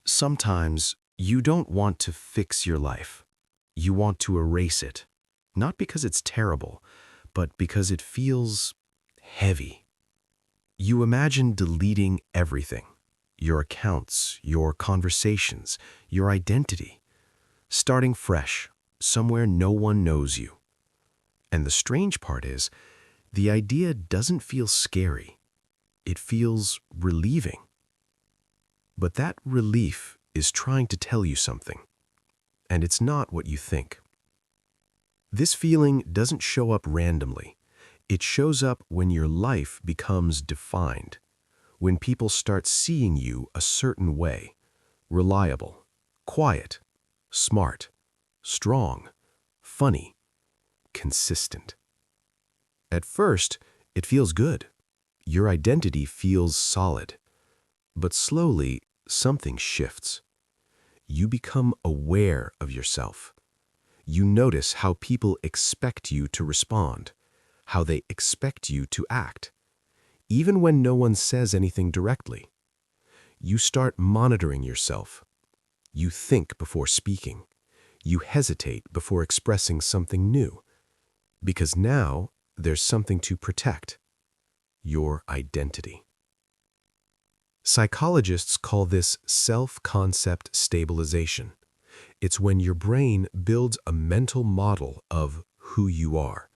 Sometimes you don't want to fix your life. You want to erase it. Not because it's terrible, but because it feels heavy. You imagine deleting everything. Your accounts, your conversations, your identity. Starting fresh, somewhere no one knows you. And the strange part is, the idea doesn't feel scary. It feels relieving. But that relief is trying to tell you something, and it's not what you think. This feeling doesn't show up randomly. It shows up when your life becomes defined, when people start seeing you a certain way: reliable, quiet, smart, strong, funny, consistent. At first, it feels good. Your identity feels solid. But slowly, something shifts. You become aware of yourself. You notice how people expect you to respond, how they expect you to act, even when no one says anything directly. You start monitoring yourself. You think before speaking. You hesitate before expressing something new. Because now, there's something to protect: your identity. Psychologists call this self-concept stabilization. It's when your brain builds a mental model of who you are.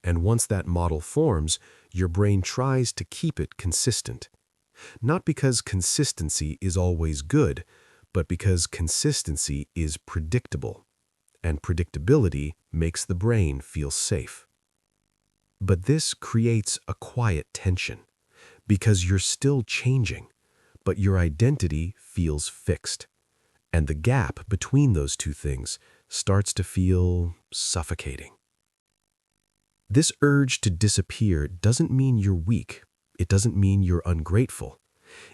And once that model forms, your brain tries to keep it consistent. Not because consistency is always good, but because consistency is predictable. And predictability makes the brain feel safe. But this creates a quiet tension, because you're still changing, but your identity feels fixed. And the gap between those two things starts to feel suffocating. This urge to disappear doesn't mean you're weak. It doesn't mean you're ungrateful.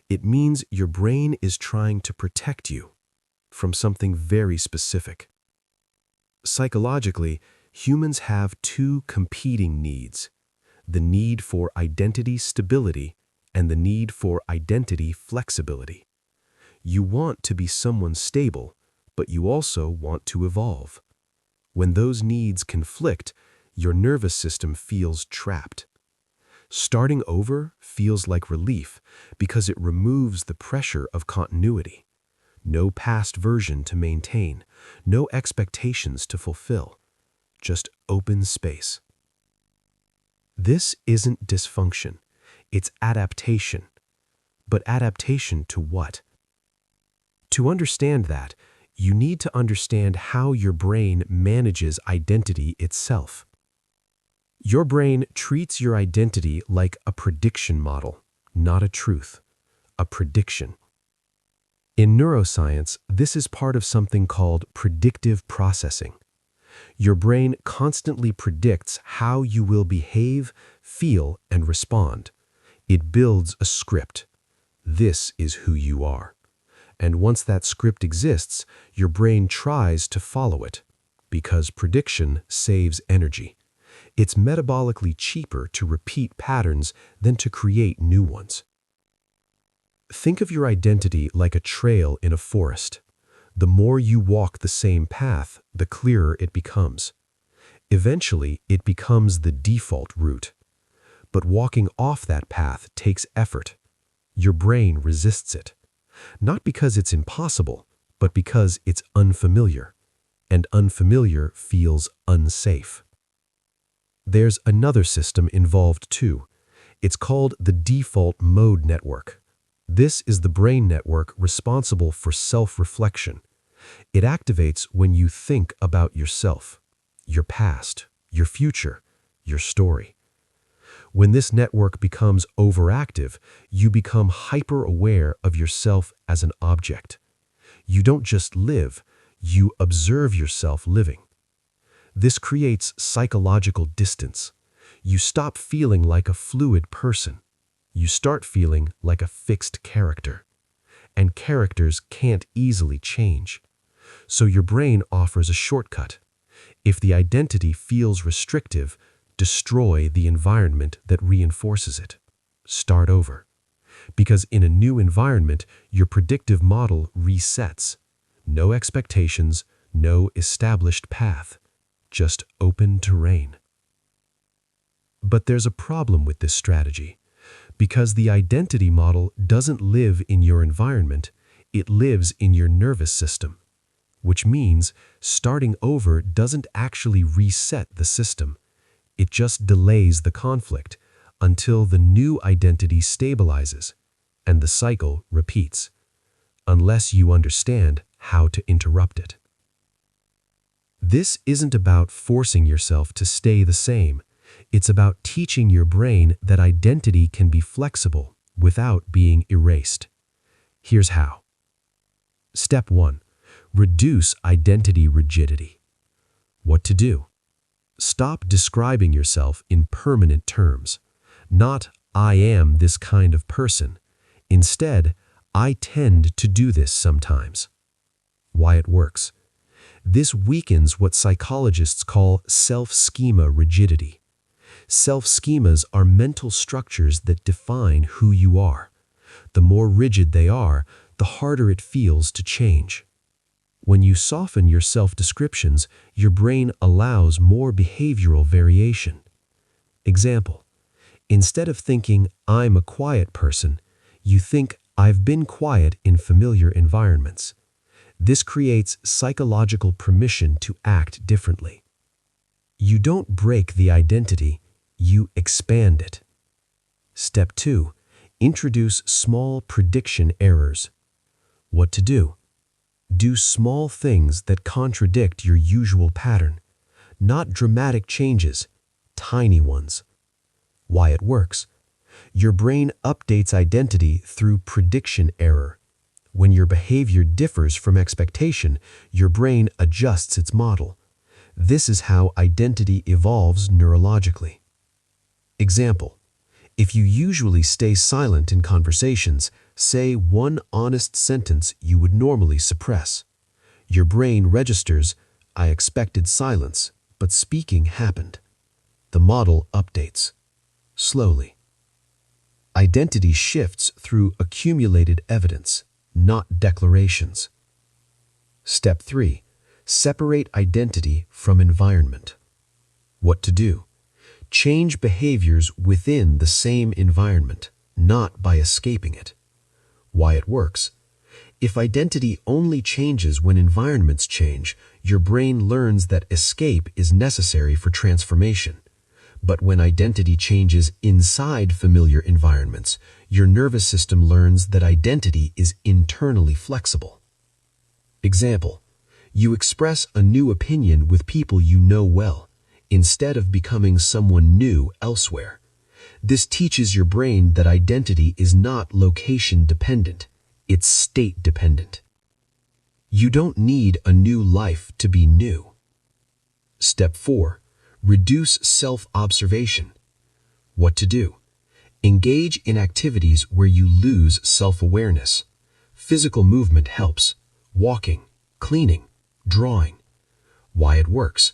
It means your brain is trying to protect you from something very specific. Psychologically, humans have two competing needs: the need for identity stability and the need for identity flexibility. You want to be someone stable, but you also want to evolve. When those needs conflict, your nervous system feels trapped. Starting over feels like relief because it removes the pressure of continuity. No past version to maintain, no expectations to fulfill, just open space. This isn't dysfunction. It's adaptation. But adaptation to what? To understand that, you need to understand how your brain manages identity itself. Your brain treats your identity like a prediction model, not a truth, a prediction. In neuroscience, this is part of something called predictive processing. Your brain constantly predicts how you will behave, feel, and respond. It builds a script. This is who you are. And once that script exists, your brain tries to follow it, because prediction saves energy. It's metabolically cheaper to repeat patterns than to create new ones. Think of your identity like a trail in a forest. The more you walk the same path, the clearer it becomes. Eventually, it becomes the default route. But walking off that path takes effort. Your brain resists it. Not because it's impossible, but because it's unfamiliar. And unfamiliar feels unsafe. There's another system involved too. It's called the default mode network. This is the brain network responsible for self-reflection. It activates when you think about yourself, your past, your future, your story. When this network becomes overactive, you become hyper-aware of yourself as an object. You don't just live, you observe yourself living. This creates psychological distance. You stop feeling like a fluid person. You start feeling like a fixed character. And characters can't easily change. So your brain offers a shortcut. If the identity feels restrictive, destroy the environment that reinforces it. Start over. Because in a new environment, your predictive model resets. No expectations, no established path, just open terrain. But there's a problem with this strategy. Because the identity model doesn't live in your environment, it lives in your nervous system. Which means starting over doesn't actually reset the system. It just delays the conflict until the new identity stabilizes, and the cycle repeats, unless you understand how to interrupt it. This isn't about forcing yourself to stay the same. It's about teaching your brain that identity can be flexible without being erased. Here's how. Step 1. Reduce identity rigidity. What to do? Stop describing yourself in permanent terms. Not, I am this kind of person. Instead, I tend to do this sometimes. Why it works. This weakens what psychologists call self-schema rigidity. Self-schemas are mental structures that define who you are. The more rigid they are, the harder it feels to change. When you soften your self-descriptions, your brain allows more behavioral variation. Example: instead of thinking, I'm a quiet person, you think, I've been quiet in familiar environments. This creates psychological permission to act differently. You don't break the identity, you expand it. Step 2. Introduce small prediction errors. What to do? Do small things that contradict your usual pattern. Not dramatic changes, tiny ones. Why it works. Your brain updates identity through prediction error. When your behavior differs from expectation, your brain adjusts its model. This is how identity evolves neurologically. Example: if you usually stay silent in conversations, say one honest sentence you would normally suppress. Your brain registers, I expected silence, but speaking happened. The model updates. Slowly. Identity shifts through accumulated evidence, not declarations. Step 3. Separate identity from environment. What to do? Change behaviors within the same environment, not by escaping it. Why it works. If identity only changes when environments change, your brain learns that escape is necessary for transformation. But when identity changes inside familiar environments, your nervous system learns that identity is internally flexible. Example: you express a new opinion with people you know well, instead of becoming someone new elsewhere. This teaches your brain that identity is not location-dependent, it's state-dependent. You don't need a new life to be new. Step 4. Reduce self-observation. What to do? Engage in activities where you lose self-awareness. Physical movement helps. Walking, cleaning, drawing. Why it works.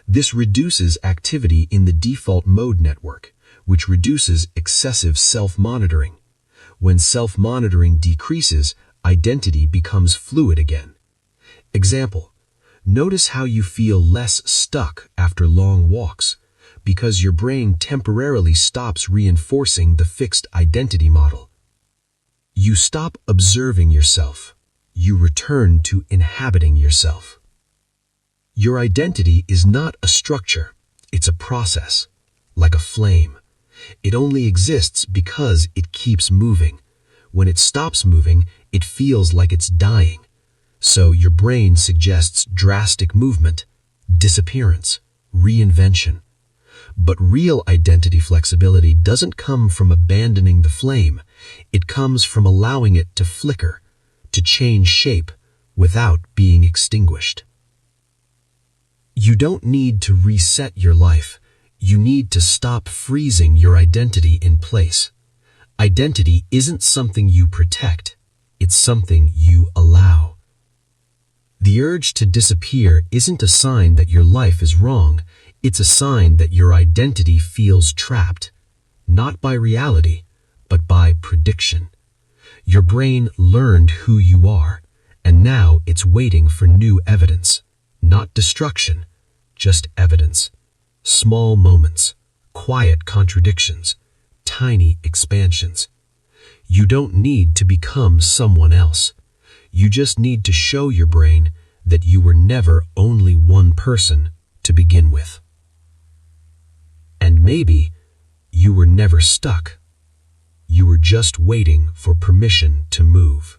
This reduces activity in the default mode network, which reduces excessive self-monitoring. When self-monitoring decreases, identity becomes fluid again. Example: notice how you feel less stuck after long walks, because your brain temporarily stops reinforcing the fixed identity model. You stop observing yourself. You return to inhabiting yourself. Your identity is not a structure, it's a process, like a flame. It only exists because it keeps moving. When it stops moving, it feels like it's dying. So your brain suggests drastic movement, disappearance, reinvention. But real identity flexibility doesn't come from abandoning the flame. It comes from allowing it to flicker, to change shape, without being extinguished. You don't need to reset your life. You need to stop freezing your identity in place. Identity isn't something you protect. It's something you allow. The urge to disappear isn't a sign that your life is wrong. It's a sign that your identity feels trapped, not by reality, but by prediction. Your brain learned who you are, and now it's waiting for new evidence. Not destruction, just evidence. Small moments, quiet contradictions, tiny expansions. You don't need to become someone else. You just need to show your brain that you were never only one person to begin with. And maybe you were never stuck. You were just waiting for permission to move.